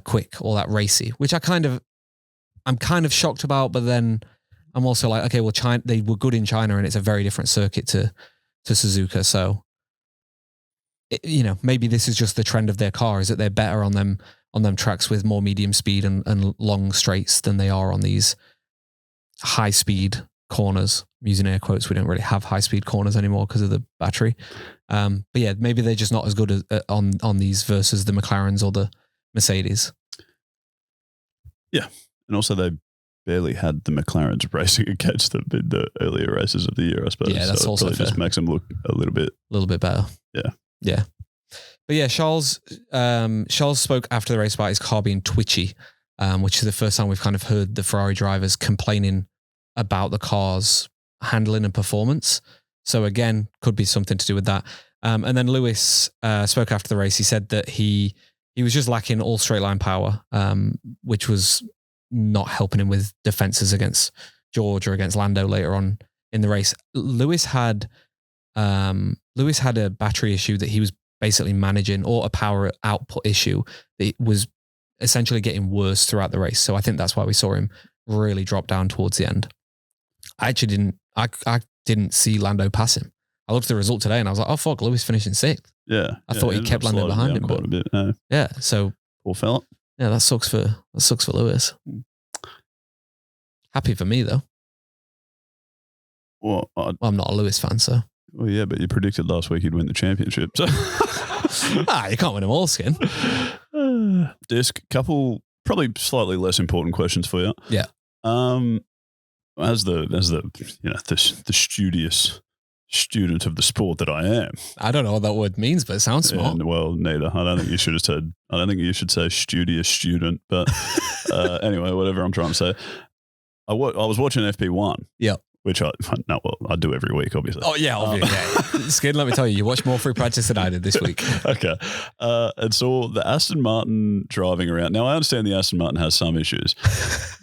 quick or that racy, which I'm kind of shocked about. But then I'm also like, okay, well, they were good in China, and it's a very different circuit to Suzuka. So, maybe this is just the trend of their car, is that they're better on them tracks with more medium speed and long straights than they are on these high speed corners. I'm using air quotes. We don't really have high speed corners anymore because of the battery. But yeah, maybe they're just not as good on these versus the McLarens or the Mercedes. Yeah. And also they barely had the McLarens racing against them in the earlier races of the year, I suppose. Yeah, that's so also it just makes them look a little bit better. Yeah. Yeah. But yeah, Charles spoke after the race about his car being twitchy, which is the first time we've kind of heard the Ferrari drivers complaining about the car's handling and performance. So again, could be something to do with that. And then Lewis spoke after the race. He said that he was just lacking all straight line power, which was not helping him with defenses against George or against Lando later on in the race. Lewis had a battery issue that he was basically managing, or a power output issue that was essentially getting worse throughout the race. So I think that's why we saw him really drop down towards the end. I didn't see Lando pass him. I looked at the result today and I was like, oh fuck, Lewis finishing sixth. Yeah. I thought he kept Lando behind him. Quite a bit. Yeah. So poor fella. Yeah, that sucks for Lewis. Happy for me though. Well, I'm not a Lewis fan, so. Well, yeah, but you predicted last week he'd win the championship. So. You can't win them all, Skin. Disc, couple probably slightly less important questions for you. Yeah. As the studious student of the sport that I am. I don't know what that word means, but it sounds smart. And, well, neither. I don't think you should say studious student, but anyway, whatever I'm trying to say. I was watching FP1. Yeah. Which I do every week, obviously. Oh, yeah, obviously. Skin, let me tell you watched more free practice than I did this week. Okay. And saw the Aston Martin driving around. Now, I understand the Aston Martin has some issues,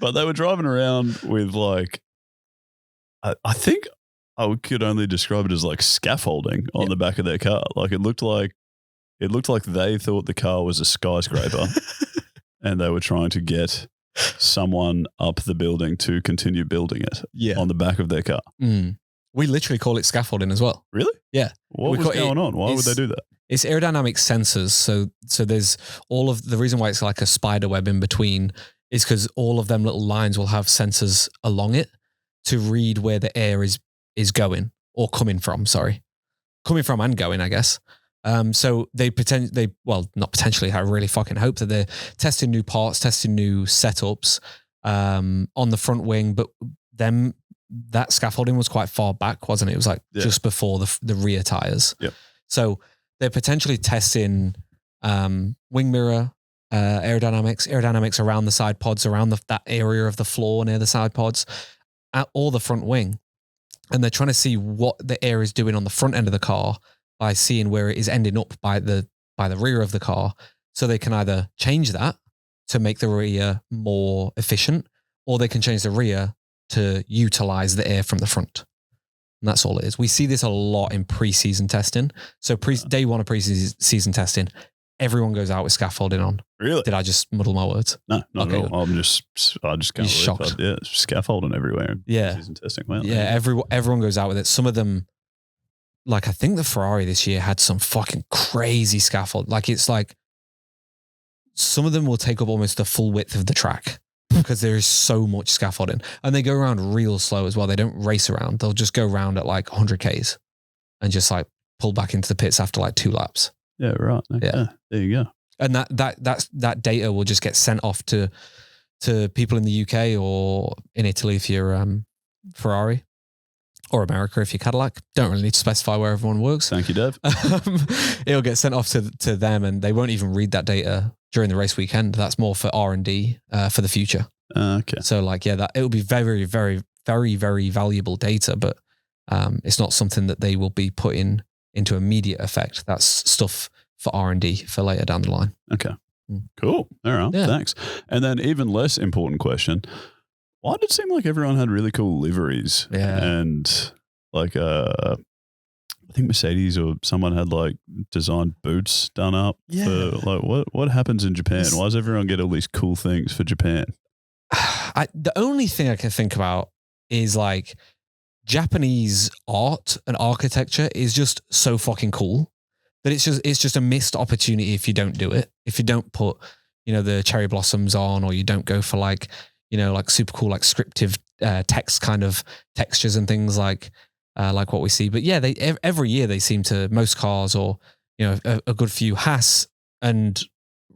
but they were driving around with like, I think I could only describe it as like scaffolding on the back of their car. Like it looked like they thought the car was a skyscraper and they were trying to get someone up the building to continue building it on the back of their car. Mm. We literally call it scaffolding as well. Really? Yeah. What was going on? Why would they do that? It's aerodynamic sensors. So there's all of the reason why it's like a spider web in between is because all of them little lines will have sensors along it to read where the air is going or coming from and going, I guess. So they not potentially, I really fucking hope that they're testing new parts, testing new setups on the front wing, but that scaffolding was quite far back, wasn't it? It was like just before the rear tires. Yep. So they're potentially testing wing mirror aerodynamics around the side pods, around that area of the floor near the side pods, or the front wing. And they're trying to see what the air is doing on the front end of the car by seeing where it is ending up by the rear of the car. So they can either change that to make the rear more efficient, or they can change the rear to utilize the air from the front. And that's all it is. We see this a lot in preseason testing. So day one of preseason testing, everyone goes out with scaffolding on. Really? Did I just muddle my words? No, not at all. I just can't believe shocked. Scaffolding everywhere. Season testing. Well, everyone goes out with it. Some of them, like I think the Ferrari this year had some fucking crazy scaffold. Like it's like some of them will take up almost the full width of the track because there is so much scaffolding, and they go around real slow as well. They don't race around. They'll just go around at like 100 Ks and just like pull back into the pits after like 2 laps. Yeah, right. Okay. Yeah, there you go. And that data will just get sent off to people in the UK or in Italy if you're Ferrari, or America if you're Cadillac. Don't really need to specify where everyone works. Thank you, Dev. It'll get sent off to them, and they won't even read that data during the race weekend. That's more for R&D for the future. Okay. So that it'll be very, very, very, very valuable data, but it's not something that they will be putting into immediate effect. That's stuff for R&D for later down the line. Okay. Mm. Cool. All right. Yeah. Thanks. And then even less important question. Why did it seem like everyone had really cool liveries? Yeah. And like, I think Mercedes or someone had like designed boots done up. Yeah. For, like what happens in Japan? Why does everyone get all these cool things for Japan? The only thing I can think about is like Japanese art and architecture is just so fucking cool that it's just a missed opportunity if you don't do it. If you don't put, the cherry blossoms on, or you don't go for like, like super cool, like scriptive text kind of textures and things like what we see. But yeah, every year they seem to, most cars or, a good few Haas and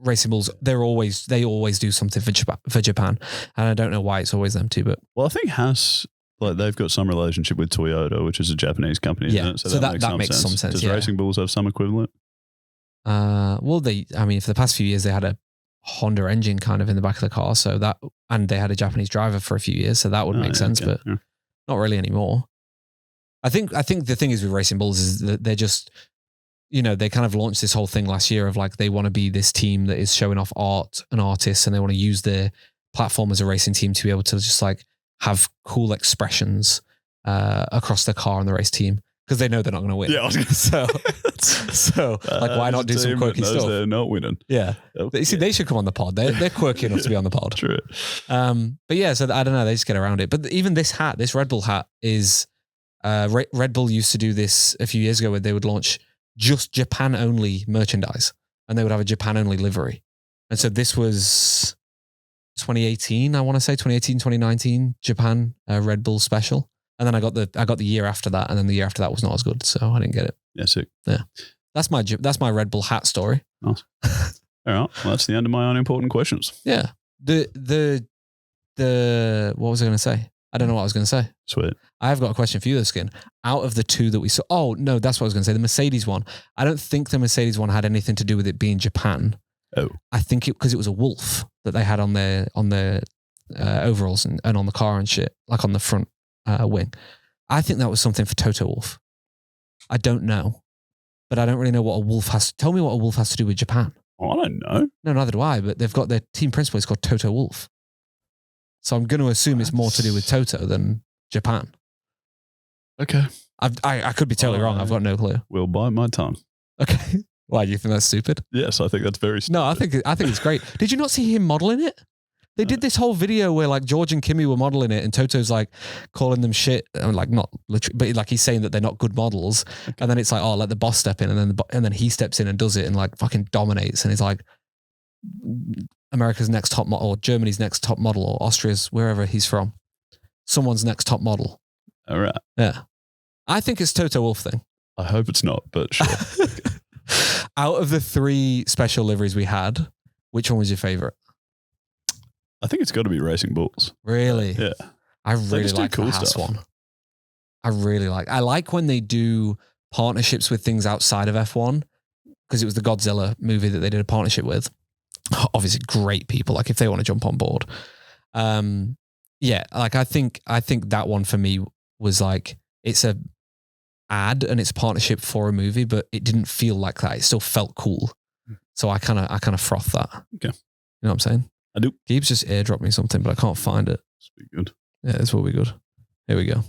Racing Bulls, they always do something for Japan. And I don't know why it's always them too, but. Well, I think Haas, like they've got some relationship with Toyota, which is a Japanese company, isn't it? So that makes some sense. Does yeah. Racing Bulls have some equivalent? Well, for the past few years, they had a Honda engine kind of in the back of the car. And they had a Japanese driver for a few years. So that would make sense, okay. but not really anymore. I think the thing is with Racing Bulls is that they're just, they kind of launched this whole thing last year of like, they want to be this team that is showing off art and artists, and they want to use their platform as a racing team to be able to just like have cool expressions across the car and the race team, because they know they're not going to win. Yeah, I was going to say. So like, why not do some quirky stuff? They're not winning. Yeah. You see, they should come on the pod. They're quirky enough to be on the pod. True. But yeah, so I don't know. They just get around it. But even this Red Bull hat is, Red Bull used to do this a few years ago where they would launch just Japan only merchandise, and they would have a Japan only livery. And so this was 2018, I want to say 2019 Japan Red Bull special. And then I got the year after that, and then the year after that was not as good, so I didn't get it. Yeah, sick. Yeah. That's my Red Bull hat story. Nice. All right. Well, that's the end of my unimportant questions. Yeah. The what was I going to say? I don't know what I was going to say. Sweet. I have got a question for you though, Skin. Out of the two that we saw, oh no, that's what I was going to say. The Mercedes one. I don't think the Mercedes one had anything to do with it being Japan. Oh. I think because it was a wolf that they had on their overalls and on the car and shit, like on the front wing. I think that was something for Toto Wolff. I don't know, but I don't really know what a wolf has. Tell me what a wolf has to do with Japan. Oh, I don't know. No, neither do I. But they've got their team principal is called Toto Wolff. So I'm going to assume it's more to do with Toto than Japan. Okay. I could be totally wrong. I've got no clue. Will bite my tongue. Okay. Why, do you think that's stupid? Yes, I think that's very stupid. No, I think it's great. Did you not see him modeling it? They did this whole video where like George and Kimi were modeling it, and Toto's like calling them shit, like not literally, but like he's saying that they're not good models. Okay. And then it's like, oh, let the boss step in, and then he steps in and does it and like fucking dominates, and he's like America's next top model, or Germany's next top model, or Austria's, wherever he's from, someone's next top model. All right. Yeah, I think it's Toto Wolff thing. I hope it's not, but sure. Out of the 3 special liveries we had, which one was your favorite? I think it's got to be Racing Bulls. Really? Yeah. I really like cool the Haas stuff. one. I like when they do partnerships with things outside of F1, because it was the Godzilla movie that they did a partnership with. Obviously great people, like if they want to jump on board. Yeah, like I think that one for me was like, it's a ad and it's a partnership for a movie, but it didn't feel like that. It still felt cool. So I kind of froth that. Okay. You know what I'm saying? I do. Gabe's just airdropped me something, but I can't find it. This will be good. Yeah, this will be good. Here we go.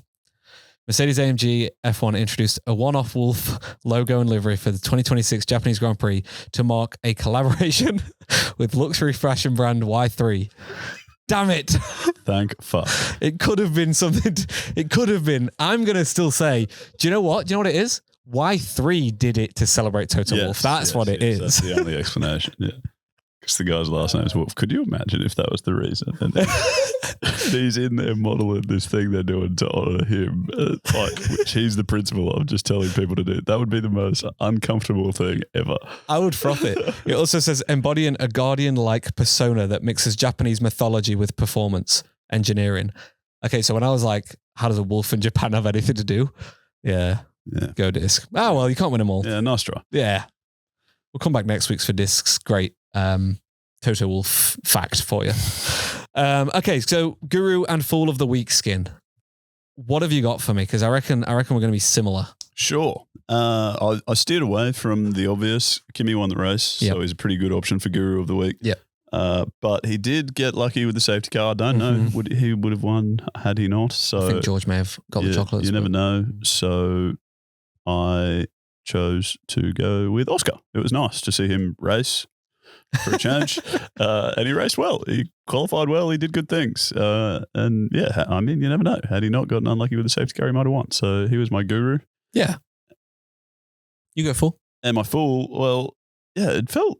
Mercedes-AMG F1 introduced a one-off Wolf logo and livery for the 2026 Japanese Grand Prix to mark a collaboration with luxury fashion brand Y3. Damn it. Thank fuck. It could have been something. It could have been. I'm going to still say, do you know what? Do you know what it is? Y3 did it to celebrate Toto Wolff. That's what it is. That's the only explanation. Yeah. Because the guy's last name is Wolf. Could you imagine if that was the reason? And he's in there modeling this thing they're doing to honor him, which he's the principal of, just telling people to do. That would be the most uncomfortable thing ever. I would froth it. It also says embodying a guardian-like persona that mixes Japanese mythology with performance engineering. Okay, so when I was like, how does a wolf in Japan have anything to do? Yeah. Go disc. Oh, well, you can't win them all. Yeah, nice try. Yeah. We'll come back next week for discs. Great. Toto Wolff fact for you. Okay, so Guru and Fool of the Week, Skin. What have you got for me? Because I reckon we're going to be similar. Sure. I steered away from the obvious. Kimi won the race, Yep. so he's a pretty good option for Guru of the week. Yep. But he did get lucky with the safety car. I don't know. He would have won had he not. So I think George may have got the chocolates. You never know. So I chose to go with Oscar. It was nice to see him race for a change. And he raced well. He qualified well. He did good things. And yeah, I mean, you never know. Had he not gotten unlucky with the safety car, he might have won. So he was my guru. Yeah. You go full. And my fool, well, yeah, it felt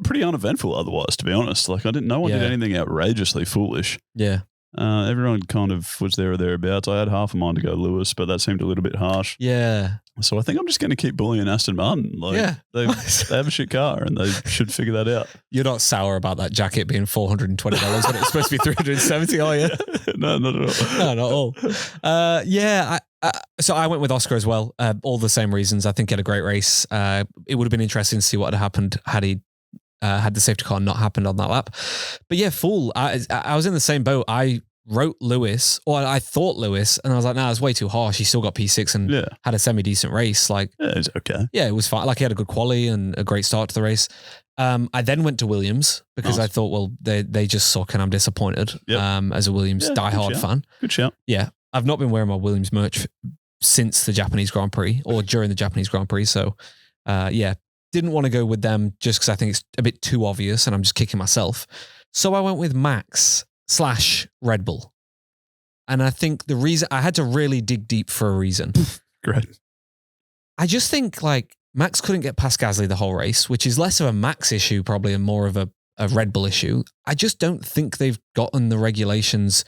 pretty uneventful otherwise, to be honest. Like no one did anything outrageously foolish. Yeah. Everyone kind of was there or thereabouts. I had half a mind to go Lewis, but that seemed a little bit harsh. Yeah. So I think I'm just going to keep bullying Aston Martin. Like, they have a shit car and they should figure that out. You're not sour about that jacket being $420 when it's supposed to be $370, are you? No, not at all. No, not at all. So I went with Oscar as well. All the same reasons. I think he had a great race. It would have been interesting to see what had happened had he had the safety car not happened on that lap. But yeah, fool. I was in the same boat. I wrote Lewis, or I thought Lewis, and I was like, nah, it's way too harsh. He still got P6 and had a semi-decent race. Like, yeah, it's okay. Yeah, it was fine. Like, he had a good quali and a great start to the race. I then went to Williams because I thought, well, they just suck and I'm disappointed as a Williams diehard fan. Good shout. Yeah. I've not been wearing my Williams merch since the Japanese Grand Prix or during the Japanese Grand Prix. So, didn't want to go with them just because I think it's a bit too obvious and I'm just kicking myself. So I went with Max / Red Bull. And I think the reason I had to really dig deep for a reason. Great. I just think like Max couldn't get past Gasly the whole race, which is less of a Max issue probably and more of a Red Bull issue. I just don't think they've gotten the regulations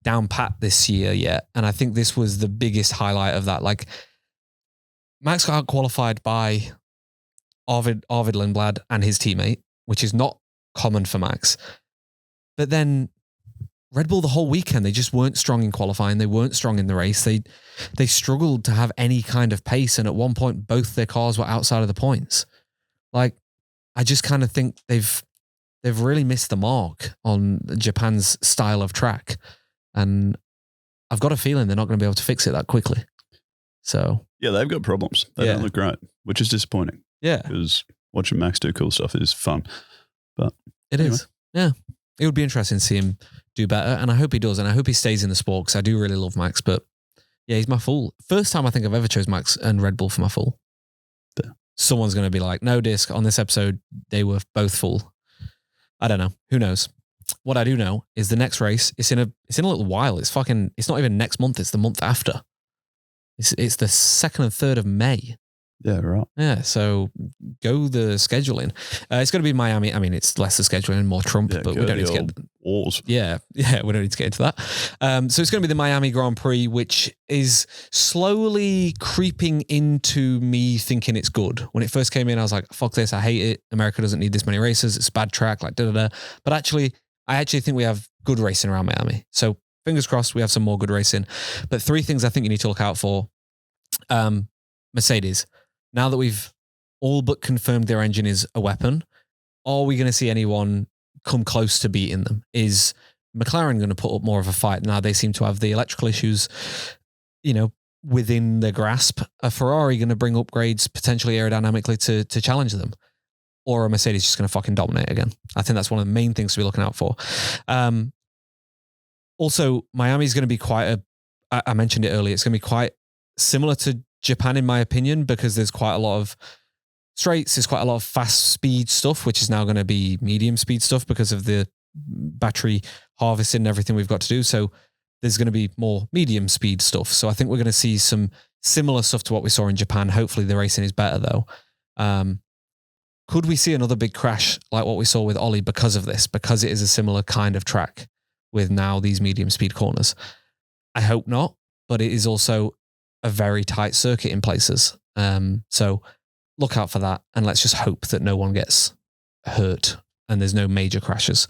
down pat this year yet. And I think this was the biggest highlight of that. Like, Max got qualified by Arvid Lindblad and his teammate, which is not common for Max. But then Red Bull the whole weekend, they just weren't strong in qualifying. They weren't strong in the race. They struggled to have any kind of pace. And at one point, both their cars were outside of the points. Like, I just kind of think they've really missed the mark on Japan's style of track. And I've got a feeling they're not going to be able to fix it that quickly. So yeah, they've got problems. They don't look great, which is disappointing. Yeah. Because watching Max do cool stuff is fun. But it is. Yeah. It would be interesting to see him do better. And I hope he does. And I hope he stays in the sport because I do really love Max. But yeah, he's my fool. First time I think I've ever chose Max and Red Bull for my fool. Yeah. Someone's going to be like, no, Disc, on this episode, they were both full. I don't know. Who knows? What I do know is the next race, it's in a little while. It's not even next month. It's the month after. It's the 2nd and 3rd of May. Yeah, right. Yeah, so go the scheduling. It's going to be Miami. I mean, it's less the scheduling and more Trump, but we don't need to get wars. Yeah, we don't need to get into that. So it's going to be the Miami Grand Prix, which is slowly creeping into me thinking it's good. When it first came in, I was like, fuck this, I hate it. America doesn't need this many races. It's a bad track, like da-da-da. But I actually think we have good racing around Miami. So fingers crossed we have some more good racing. But 3 things I think you need to look out for. Mercedes. Now that we've all but confirmed their engine is a weapon, are we going to see anyone come close to beating them? Is McLaren going to put up more of a fight? Now they seem to have the electrical issues, within their grasp. A Ferrari going to bring upgrades potentially aerodynamically to challenge them? Or are Mercedes just going to fucking dominate again? I think that's one of the main things to be looking out for. Also, Miami's going to be I mentioned it earlier, it's going to be quite similar to Japan, in my opinion, because there's quite a lot of straights, there's quite a lot of fast speed stuff, which is now going to be medium speed stuff because of the battery harvesting and everything we've got to do. So there's going to be more medium speed stuff. So I think we're going to see some similar stuff to what we saw in Japan. Hopefully the racing is better though. Could we see another big crash like what we saw with Ollie because of this? Because it is a similar kind of track with now these medium speed corners. I hope not, but it is also a very tight circuit in places. So look out for that. And let's just hope that no one gets hurt and there's no major crashes.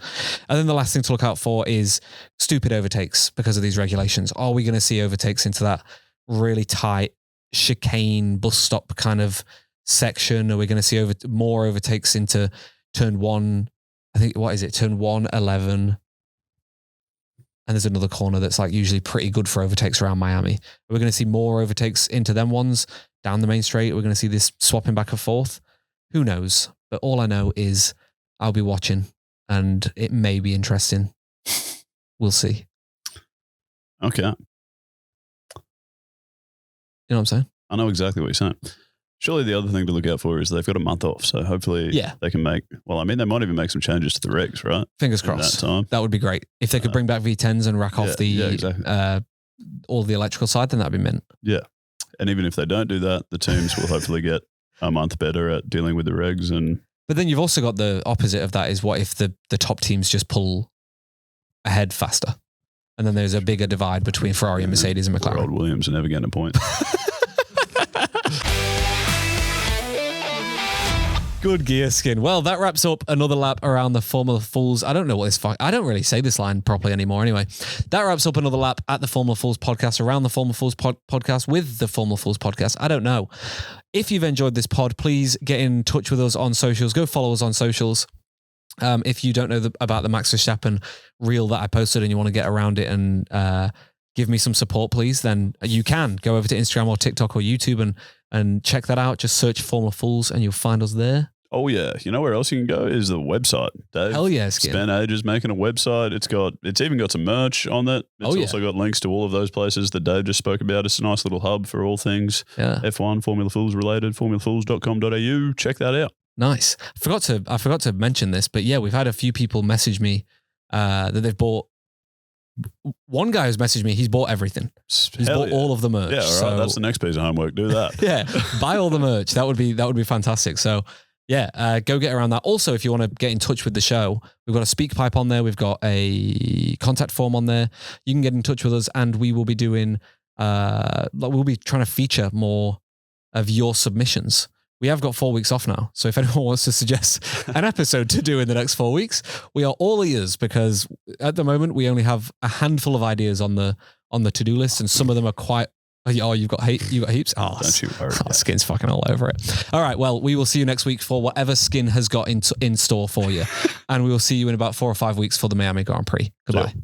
And then the last thing to look out for is stupid overtakes because of these regulations. Are we going to see overtakes into that really tight chicane bus stop kind of section? Are we going to see more overtakes into turn 1? I think, what is it? Turn 1, 11 and there's another corner that's like usually pretty good for overtakes around Miami. We're going to see more overtakes into them ones down the main straight. We're going to see this swapping back and forth. Who knows? But all I know is I'll be watching, and it may be interesting. We'll see. Okay. You know what I'm saying? I know exactly what you're saying. Surely the other thing to look out for is they've got a month off. So hopefully they can make, well, I mean, they might even make some changes to the regs, right? Fingers In crossed. that time. That would be great. If they could bring back V10s and rack off exactly. all the electrical side, then that'd be mint. Yeah. And even if they don't do that, the teams will hopefully get a month better at dealing with the regs. But then you've also got the opposite of that is what if the top teams just pull ahead faster? And then there's a bigger divide between Ferrari and Mercedes and Poor McLaren. old Williams are never getting a point. Good gear, Skin. Well, that wraps up another lap around the Formula Fools. I don't know what this... I don't really say this line properly anymore anyway. That wraps up another lap at the Formula Fools podcast, around the Formula Fools podcast, with the Formula Fools podcast. I don't know. If you've enjoyed this pod, please get in touch with us on socials. Go follow us on socials. If you don't know about the Max Verstappen reel that I posted and you want to get around it and give me some support, please, then you can go over to Instagram or TikTok or YouTube and check that out. Just search Formula Fools and you'll find us there. Oh, yeah. You know where else you can go is the website. Dave Hell yeah, Skin. spent ages making a website. It's even got some merch on it. It's also got links to all of those places that Dave just spoke about. It's a nice little hub for all things F1, Formula Fools related, formulafools.com.au. Check that out. Nice. I forgot to mention this, but yeah, we've had a few people message me that they've bought. One guy has messaged me. He's bought everything. He's bought all of the merch. Yeah, all right. So, that's the next piece of homework. Do that. yeah, buy all the merch. That would be fantastic. So yeah, go get around that. Also, if you want to get in touch with the show, we've got a speak pipe on there. We've got a contact form on there. You can get in touch with us, and we will be doing. We'll be trying to feature more of your submissions. We have got 4 weeks off now. So if anyone wants to suggest an episode to do in the next 4 weeks, we are all ears, because at the moment we only have a handful of ideas on the to-do list, and some of them are quite, you've got heaps. Oh, Don't you worry. Skin's fucking all over it. All right. Well, we will see you next week for whatever Skin has got in store for you. And we will see you in about 4 or 5 weeks for the Miami Grand Prix. Goodbye. Yeah.